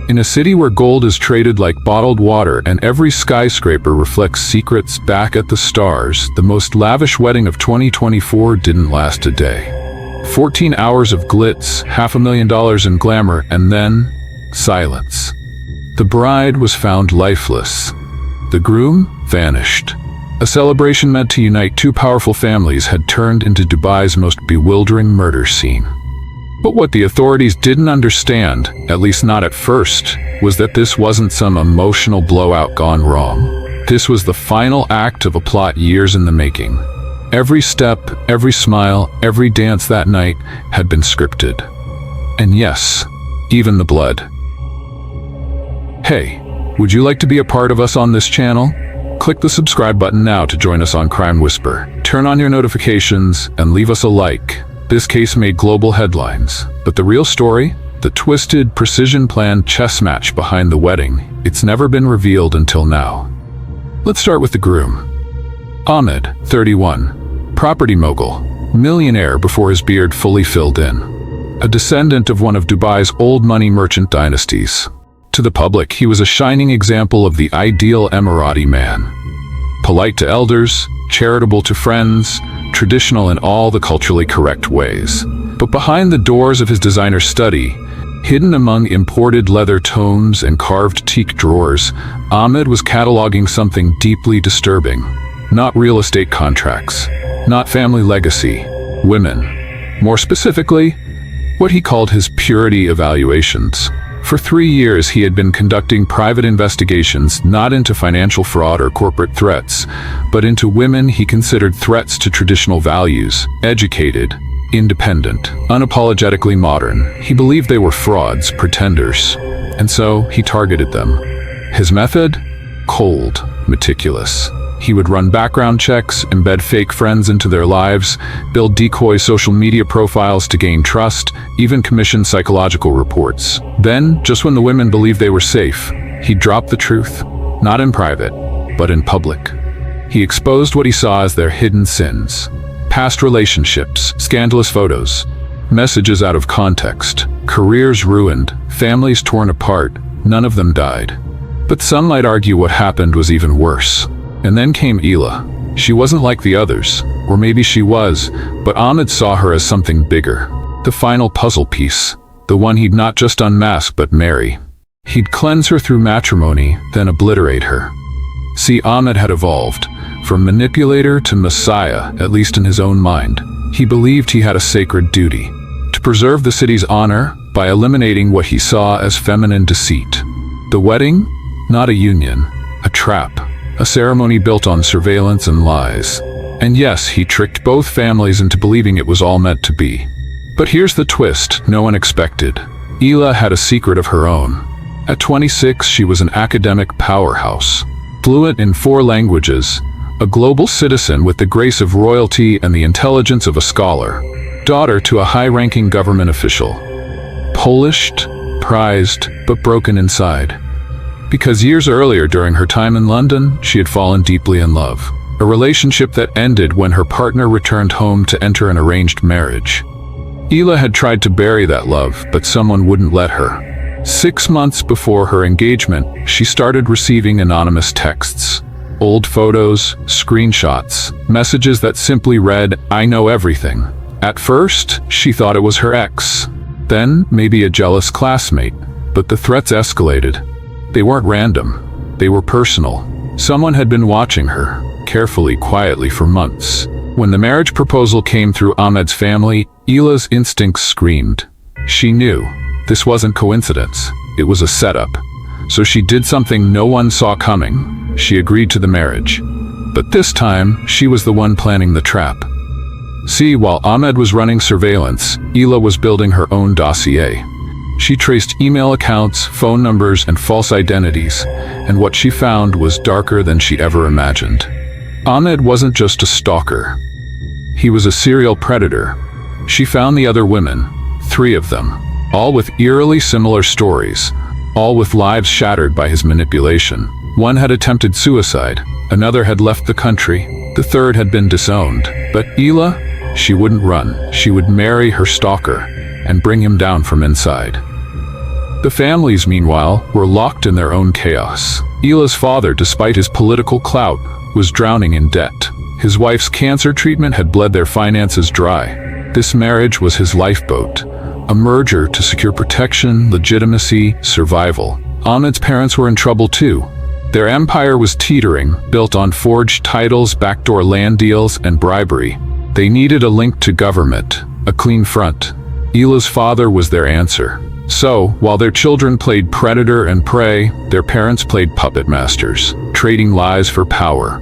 In a city where gold is traded like bottled water and every skyscraper reflects secrets back at the stars, the most lavish wedding of 2024 didn't last a day. 14 hours of glitz, $500,000 in glamour, and then silence. The bride was found lifeless. The groom vanished. A celebration meant to unite two powerful families had turned into Dubai's most bewildering murder scene. But what the authorities didn't understand, at least not at first, was that this wasn't some emotional blowout gone wrong. This was the final act of a plot years in the making. Every step, every smile, every dance that night had been scripted. And yes, even the blood. Hey, would you like to be a part of us on this channel? Click the subscribe button now to join us on Crime Whisper. Turn on your notifications and leave us a like. This case made global headlines, but the real story? The twisted, precision-planned chess match behind the wedding, it's never been revealed until now. Let's start with the groom. Ahmed, 31, property mogul, millionaire before his beard fully filled in. A descendant of one of Dubai's old money merchant dynasties. To the public, he was a shining example of the ideal Emirati man. Polite to elders, charitable to friends, traditional in all the culturally correct ways. But behind the doors of his designer study, hidden among imported leather tomes and carved teak drawers, Ahmed was cataloging something deeply disturbing. Not real estate contracts, not family legacy, women. More specifically, what he called his purity evaluations. For 3 years, he had been conducting private investigations not into financial fraud or corporate threats, but into women he considered threats to traditional values, educated, independent, unapologetically modern. He believed they were frauds, pretenders, and so he targeted them. His method? Cold, meticulous. He would run background checks, embed fake friends into their lives, build decoy social media profiles to gain trust, even commission psychological reports. Then, just when the women believed they were safe, he'd drop the truth, not in private, but in public. He exposed what he saw as their hidden sins. Past relationships, scandalous photos, messages out of context, careers ruined, families torn apart, none of them died. But some might argue what happened was even worse. And then came Ela. She wasn't like the others, or maybe she was, but Ahmed saw her as something bigger. The final puzzle piece, the one he'd not just unmask but marry. He'd cleanse her through matrimony, then obliterate her. See, Ahmed had evolved, from manipulator to messiah, at least in his own mind. He believed he had a sacred duty, to preserve the city's honor by eliminating what he saw as feminine deceit. The wedding? Not a union, a trap. A ceremony built on surveillance and lies. And yes, he tricked both families into believing it was all meant to be. But here's the twist no one expected. Ela had a secret of her own. At 26, she was an academic powerhouse. Fluent in 4 languages, a global citizen with the grace of royalty and the intelligence of a scholar. Daughter to a high-ranking government official. Polished, prized, but broken inside. Because years earlier, during her time in London, she had fallen deeply in love. A relationship that ended when her partner returned home to enter an arranged marriage. Ela had tried to bury that love, but someone wouldn't let her. 6 months before her engagement, she started receiving anonymous texts. Old photos, screenshots, messages that simply read, "I know everything." At first, she thought it was her ex. Then, maybe a jealous classmate. But the threats escalated. They weren't random. They were personal. Someone had been watching her, carefully, quietly for months. When the marriage proposal came through Ahmed's family, Ela's instincts screamed. She knew. This wasn't coincidence. It was a setup. So she did something no one saw coming. She agreed to the marriage. But this time, she was the one planning the trap. See, while Ahmed was running surveillance, Ela was building her own dossier. She traced email accounts, phone numbers, and false identities, and what she found was darker than she ever imagined. Ahmed wasn't just a stalker. He was a serial predator. She found the other women, 3 of them, all with eerily similar stories, all with lives shattered by his manipulation. One had attempted suicide, another had left the country, the third had been disowned. But Ela, she wouldn't run. She would marry her stalker and bring him down from inside. The families, meanwhile, were locked in their own chaos. Hila's father, despite his political clout, was drowning in debt. His wife's cancer treatment had bled their finances dry. This marriage was his lifeboat, a merger to secure protection, legitimacy, survival. Ahmed's parents were in trouble too. Their empire was teetering, built on forged titles, backdoor land deals, and bribery. They needed a link to government, a clean front. Hila's father was their answer. So, while their children played predator and prey, their parents played puppet masters, trading lies for power.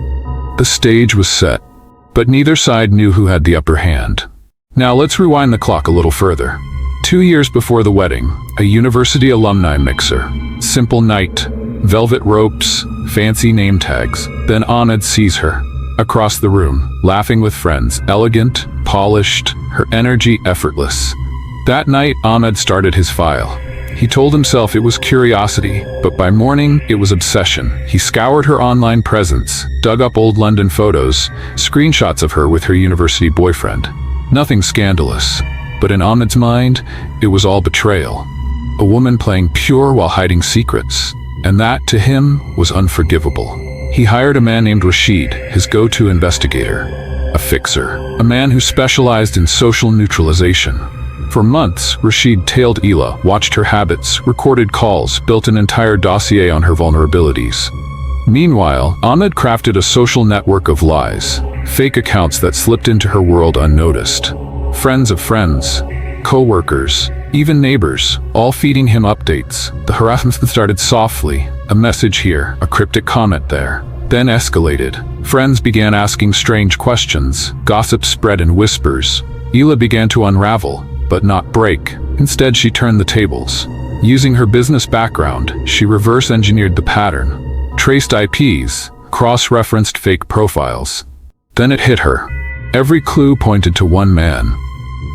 The stage was set, but neither side knew who had the upper hand. Now let's rewind the clock a little further. 2 years before the wedding, a university alumni mixer. Simple night, velvet ropes, fancy name tags. Then Ahmed sees her, across the room, laughing with friends, elegant, polished, her energy effortless. That night, Ahmed started his file. He told himself it was curiosity, but by morning, it was obsession. He scoured her online presence, dug up old London photos, screenshots of her with her university boyfriend. Nothing scandalous, but in Ahmed's mind, it was all betrayal. A woman playing pure while hiding secrets, and that, to him, was unforgivable. He hired a man named Rashid, his go-to investigator, a fixer, a man who specialized in social neutralization. For months, Rashid tailed Hila, watched her habits, recorded calls, built an entire dossier on her vulnerabilities. Meanwhile, Ahmed crafted a social network of lies, fake accounts that slipped into her world unnoticed. Friends of friends, co-workers, even neighbors, all feeding him updates. The harassment started softly, a message here, a cryptic comment there, then escalated. Friends began asking strange questions, gossip spread in whispers. Hila began to unravel, but not break. Instead, she turned the tables. Using her business background, she reverse-engineered the pattern, traced IPs, cross-referenced fake profiles. Then it hit her. Every clue pointed to one man,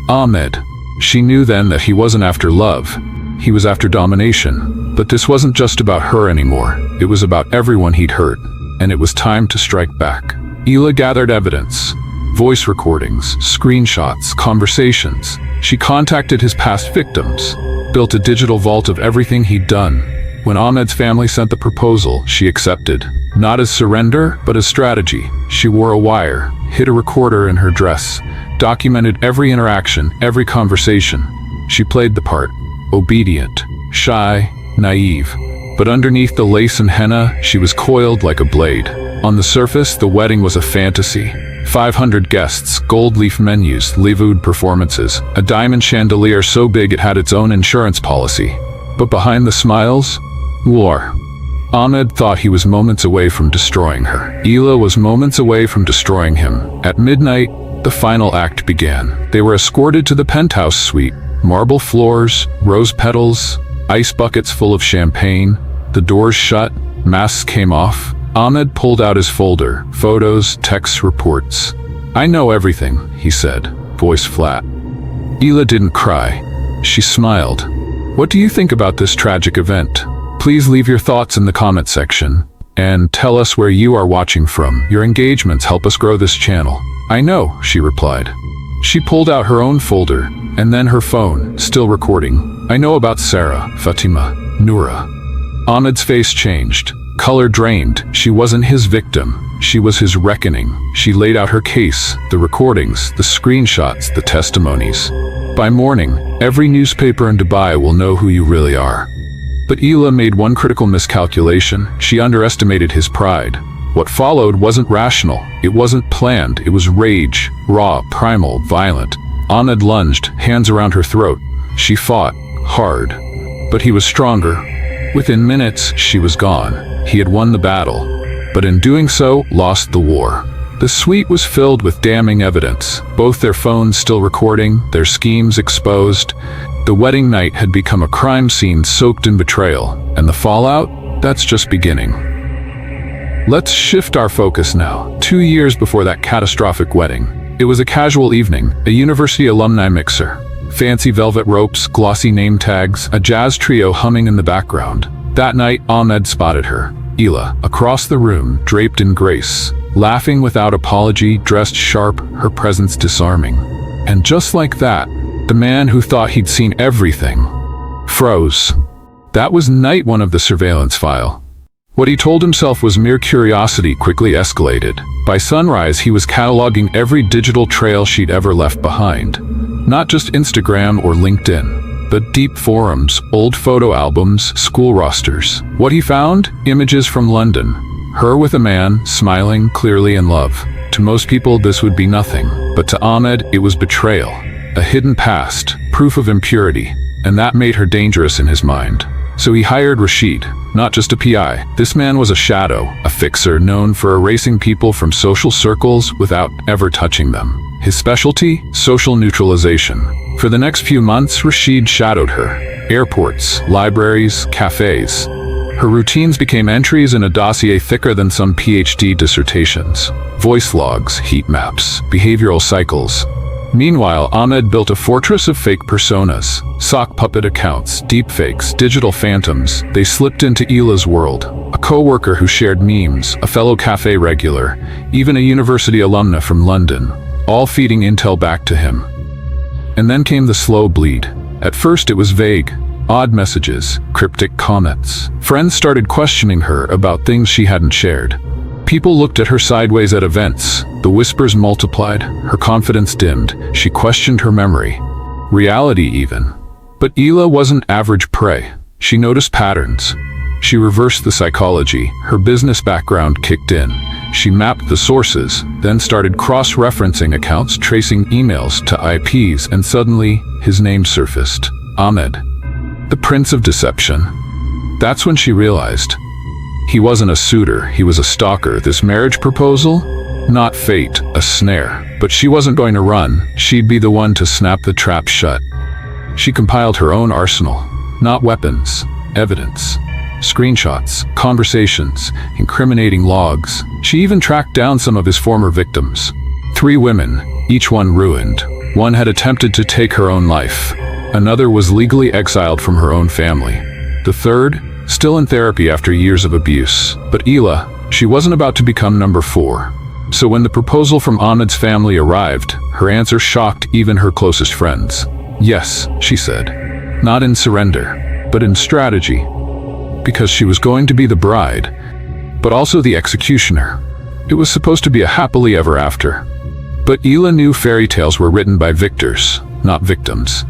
Ahmed. She knew then that he wasn't after love. He was after domination. But this wasn't just about her anymore. It was about everyone he'd hurt. And it was time to strike back. Hila gathered evidence. Voice recordings, screenshots, conversations. She contacted his past victims, built a digital vault of everything he'd done. When Ahmed's family sent the proposal, she accepted. Not as surrender, but as strategy. She wore a wire, hid a recorder in her dress, documented every interaction, every conversation. She played the part, obedient, shy, naive. But underneath the lace and henna, she was coiled like a blade. On the surface, the wedding was a fantasy. 500 guests, gold leaf menus, Leavoud performances, a diamond chandelier so big it had its own insurance policy. But behind the smiles, war. Ahmed thought he was moments away from destroying her. Hila was moments away from destroying him. At midnight, the final act began. They were escorted to the penthouse suite. Marble floors, rose petals, ice buckets full of champagne. The doors shut, masks came off. Ahmed pulled out his folder, photos, texts, reports. "I know everything," he said, voice flat. Hila didn't cry. She smiled. "What do you think about this tragic event? Please leave your thoughts in the comment section. And tell us where you are watching from. Your engagements help us grow this channel." "I know," she replied. She pulled out her own folder, and then her phone, still recording. "I know about Sarah, Fatima, Noura." Ahmed's face changed. Color drained. She wasn't his victim. She was his reckoning. She laid out her case, the recordings, the screenshots, the testimonies. "By morning, every newspaper in Dubai will know who you really are." But Hila made one critical miscalculation. She underestimated his pride. What followed wasn't rational. It wasn't planned. It was rage, raw, primal, violent. Ahmed lunged, hands around her throat. She fought, hard. But he was stronger. Within minutes, she was gone. He had won the battle, but in doing so, lost the war. The suite was filled with damning evidence, both their phones still recording, their schemes exposed. The wedding night had become a crime scene soaked in betrayal, and the fallout? That's just beginning. Let's shift our focus now. 2 years before that catastrophic wedding. It was a casual evening, a university alumni mixer. Fancy velvet ropes, glossy name tags, a jazz trio humming in the background. That night, Ahmed spotted her, Hila, across the room, draped in grace, laughing without apology, dressed sharp, her presence disarming. And just like that, the man who thought he'd seen everything froze. That was night one of the surveillance file. What he told himself was mere curiosity quickly escalated. By sunrise, he was cataloging every digital trail she'd ever left behind. Not just Instagram or LinkedIn, but deep forums, old photo albums, school rosters. What he found? Images from London. Her with a man, smiling, clearly in love. To most people, this would be nothing. But to Ahmed, it was betrayal. A hidden past, proof of impurity. And that made her dangerous in his mind. So he hired Rashid, not just a PI. This man was a shadow, a fixer known for erasing people from social circles without ever touching them. His specialty? Social neutralization. For the next few months, Rashid shadowed her. Airports, libraries, cafes. Her routines became entries in a dossier thicker than some PhD dissertations. Voice logs, heat maps, behavioral cycles. Meanwhile, Ahmed built a fortress of fake personas, sock puppet accounts, deepfakes, digital phantoms. They slipped into Ila's world. A co-worker who shared memes, a fellow cafe regular, even a university alumna from London, all feeding intel back to him. And then came the slow bleed. At first it was vague, odd messages, cryptic comments. Friends started questioning her about things she hadn't shared. People looked at her sideways at events. The whispers multiplied, her confidence dimmed. She questioned her memory, reality even. But Ila wasn't average prey. She noticed patterns. She reversed the psychology. Her business background kicked in. She mapped the sources, then started cross-referencing accounts, tracing emails to IPs, and suddenly his name surfaced. Ahmed, the Prince of Deception. That's when she realized. He wasn't a suitor, he was a stalker. This marriage proposal? Not fate, a snare. But she wasn't going to run. She'd be the one to snap the trap shut. She compiled her own arsenal. Not weapons, evidence. Screenshots, conversations, incriminating logs. She even tracked down some of his former victims. 3 women, each one ruined. One had attempted to take her own life. Another was legally exiled from her own family. The third, still in therapy after years of abuse. But Ila, she wasn't about to become number 4. So when the proposal from Ahmed's family arrived, her answer shocked even her closest friends. Yes, she said. Not in surrender, but in strategy. Because she was going to be the bride, but also the executioner. It was supposed to be a happily ever after. But Ila knew fairy tales were written by victors, not victims.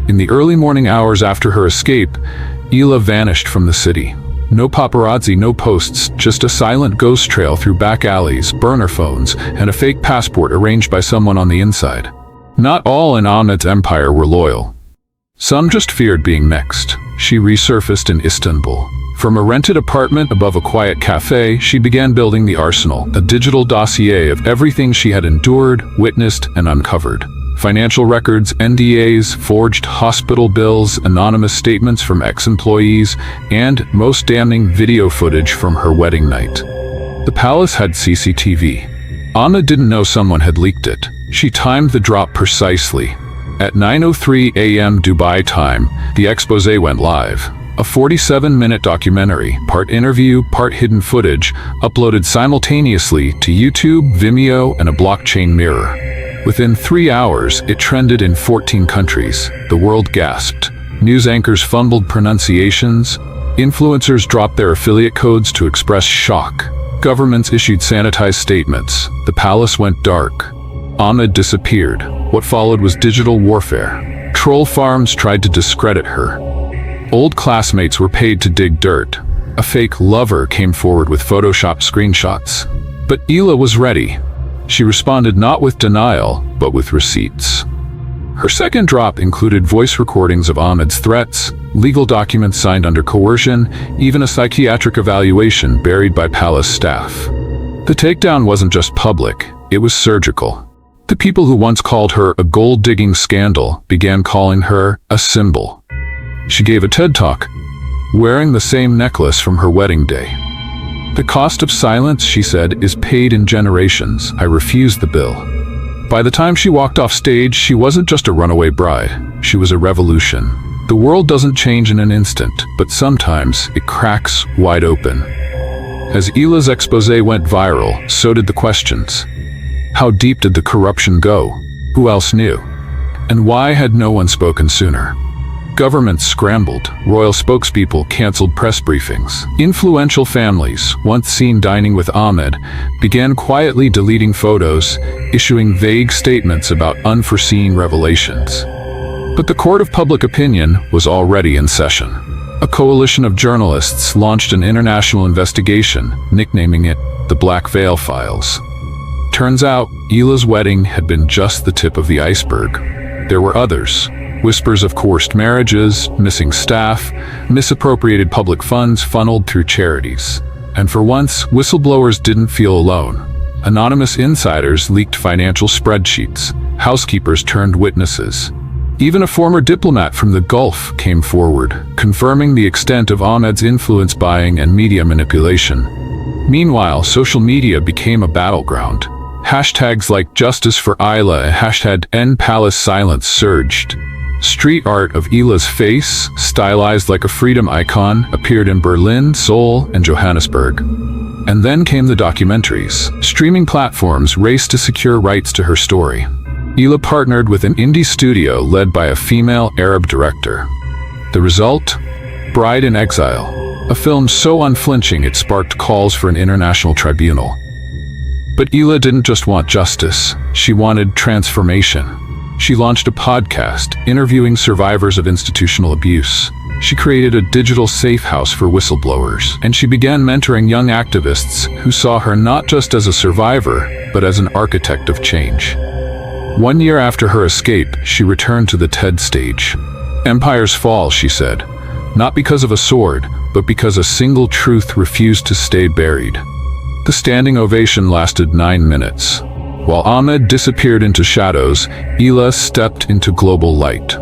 In the early morning hours after her escape, Ila vanished from the city. No paparazzi, no posts, just a silent ghost trail through back alleys, burner phones, and a fake passport arranged by someone on the inside. Not all in Ahmed's empire were loyal. Some just feared being next. She resurfaced in Istanbul. From a rented apartment above a quiet cafe, she began building the arsenal, a digital dossier of everything she had endured, witnessed, and uncovered. Financial records, NDAs, forged hospital bills, anonymous statements from ex-employees, and, most damning, video footage from her wedding night. The palace had CCTV. Ahmed didn't know someone had leaked it. She timed the drop precisely. At 9:03 a.m. Dubai time, the expose went live. A 47-minute documentary, part interview, part hidden footage, uploaded simultaneously to YouTube, Vimeo, and a blockchain mirror. Within 3 hours, it trended in 14 countries. The world gasped. News anchors fumbled pronunciations. Influencers dropped their affiliate codes to express shock. Governments issued sanitized statements. The palace went dark. Ahmed disappeared. What followed was digital warfare. Troll farms tried to discredit her. Old classmates were paid to dig dirt. A fake lover came forward with Photoshop screenshots. But Ila was ready. She responded not with denial, but with receipts. Her second drop included voice recordings of Ahmed's threats, legal documents signed under coercion, even a psychiatric evaluation buried by palace staff. The takedown wasn't just public, it was surgical. The people who once called her a gold-digging scandal began calling her a symbol. She gave a TED Talk, wearing the same necklace from her wedding day. The cost of silence, she said, is paid in generations. I refused the bill. By the time she walked off stage, she wasn't just a runaway bride. She was a revolution. The world doesn't change in an instant, but sometimes it cracks wide open. As Ila's expose went viral, so did the questions. How deep did the corruption go? Who else knew? And why had no one spoken sooner? Governments scrambled. Royal spokespeople canceled press briefings. Influential families, once seen dining with Ahmed, began quietly deleting photos, issuing vague statements about unforeseen revelations. But the court of public opinion was already in session. A coalition of journalists launched an international investigation, nicknaming it the Black Veil Files. Turns out, Hila's wedding had been just the tip of the iceberg. There were others. Whispers of coerced marriages, missing staff, misappropriated public funds funneled through charities. And for once, whistleblowers didn't feel alone. Anonymous insiders leaked financial spreadsheets. Housekeepers turned witnesses. Even a former diplomat from the Gulf came forward, confirming the extent of Ahmed's influence buying and media manipulation. Meanwhile, social media became a battleground. Hashtags like Justice for Hila and hashtag End Palace Silence surged. Street art of Hila's face, stylized like a freedom icon, appeared in Berlin, Seoul, and Johannesburg. And then came the documentaries. Streaming platforms raced to secure rights to her story. Hila partnered with an indie studio led by a female Arab director. The result? Bride in Exile, a film so unflinching it sparked calls for an international tribunal. But Hila didn't just want justice, she wanted transformation. She launched a podcast, interviewing survivors of institutional abuse. She created a digital safe house for whistleblowers, and she began mentoring young activists who saw her not just as a survivor, but as an architect of change. 1 year after her escape, she returned to the TED stage. Empires fall, she said, not because of a sword, but because a single truth refused to stay buried. The standing ovation lasted 9 minutes. While Ahmed disappeared into shadows, Hila stepped into global light.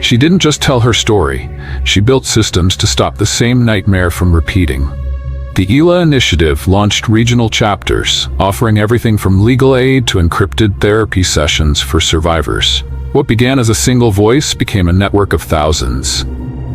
She didn't just tell her story, she built systems to stop the same nightmare from repeating. The Hila Initiative launched regional chapters, offering everything from legal aid to encrypted therapy sessions for survivors. What began as a single voice became a network of thousands.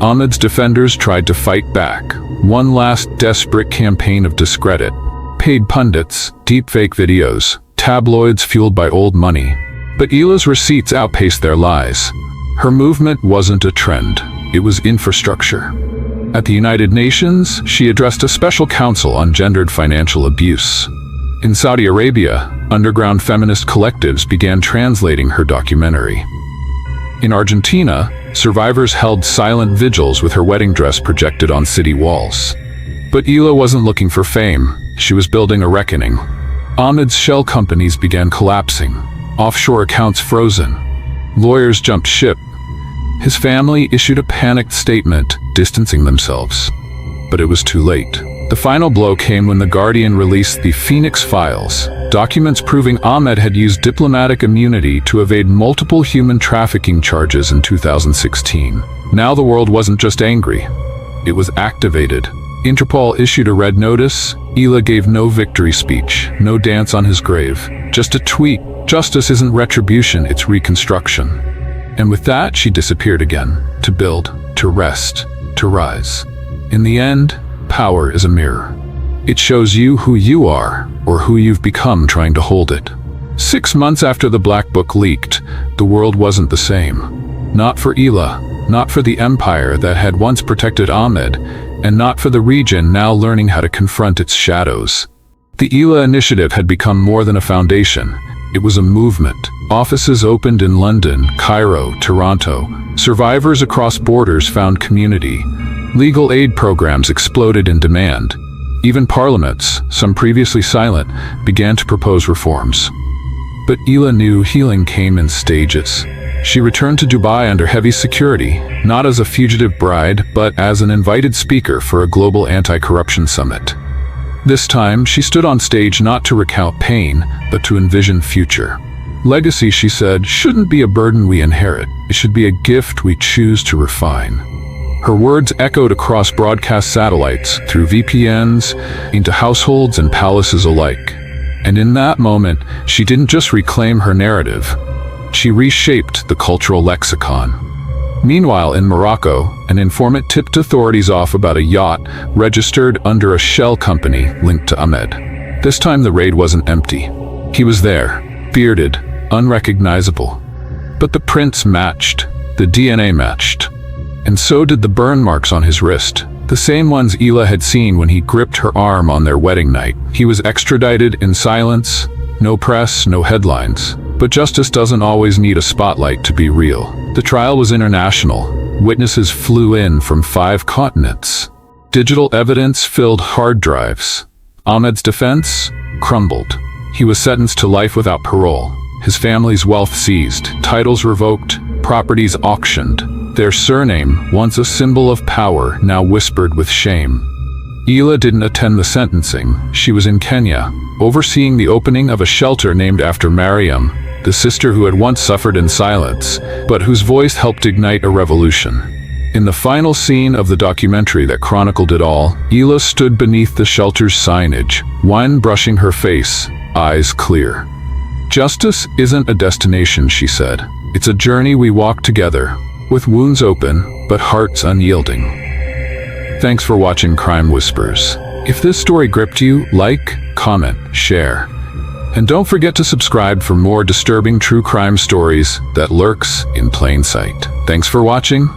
Ahmed's defenders tried to fight back, one last desperate campaign of discredit. Paid pundits, deepfake videos, tabloids fueled by old money. But Hila's receipts outpaced their lies. Her movement wasn't a trend, it was infrastructure. At the United Nations, she addressed a special council on gendered financial abuse. In Saudi Arabia, underground feminist collectives began translating her documentary. In Argentina, survivors held silent vigils with her wedding dress projected on city walls. But Hila wasn't looking for fame, she was building a reckoning. Ahmed's shell companies began collapsing, offshore accounts frozen. Lawyers jumped ship. His family issued a panicked statement, distancing themselves. But it was too late. The final blow came when The Guardian released the Phoenix Files, documents proving Ahmed had used diplomatic immunity to evade multiple human trafficking charges in 2016. Now the world wasn't just angry, it was activated. Interpol issued a red notice. Hila gave no victory speech, no dance on his grave, just a tweet. Justice isn't retribution, it's reconstruction. And with that, she disappeared again, to build, to rest, to rise. In the end, power is a mirror. It shows you who you are, or who you've become trying to hold it. 6 months after the Black Book leaked, the world wasn't the same. Not for Hila, not for the empire that had once protected Ahmed, and not for the region now learning how to confront its shadows. The Hila Initiative had become more than a foundation. It was a movement. Offices opened in London, Cairo, Toronto. Survivors across borders found community. Legal aid programs exploded in demand. Even parliaments, some previously silent, began to propose reforms. But Hila knew healing came in stages. She returned to Dubai under heavy security, not as a fugitive bride, but as an invited speaker for a global anti-corruption summit. This time, she stood on stage not to recount pain, but to envision future. Legacy, she said, shouldn't be a burden we inherit. It should be a gift we choose to refine. Her words echoed across broadcast satellites, through VPNs, into households and palaces alike. And in that moment, she didn't just reclaim her narrative. She reshaped the cultural lexicon. Meanwhile, in Morocco, an informant tipped authorities off about a yacht registered under a shell company linked to Ahmed. This time the raid wasn't empty. He was there, bearded, unrecognizable. But the prints matched, the DNA matched. And and so did the burn marks on his wrist, the same ones Hila had seen when he gripped her arm on their wedding night. He was extradited in silence, no press, no headlines. But justice doesn't always need a spotlight to be real. The trial was international. Witnesses flew in from 5 continents. Digital evidence filled hard drives. Ahmed's defense crumbled. He was sentenced to life without parole. His family's wealth seized, titles revoked, properties auctioned. Their surname, once a symbol of power, now whispered with shame. Hila didn't attend the sentencing. She was in Kenya, overseeing the opening of a shelter named after Mariam, the sister who had once suffered in silence, but whose voice helped ignite a revolution. In the final scene of the documentary that chronicled it all, Hila stood beneath the shelter's signage, wine brushing her face, eyes clear. "Justice isn't a destination," she said. "It's a journey we walk together, with wounds open, but hearts unyielding." Thanks for watching Crime Whispers. If this story gripped you, like, comment, share. And don't forget to subscribe for more disturbing true crime stories that lurks in plain sight. Thanks for watching.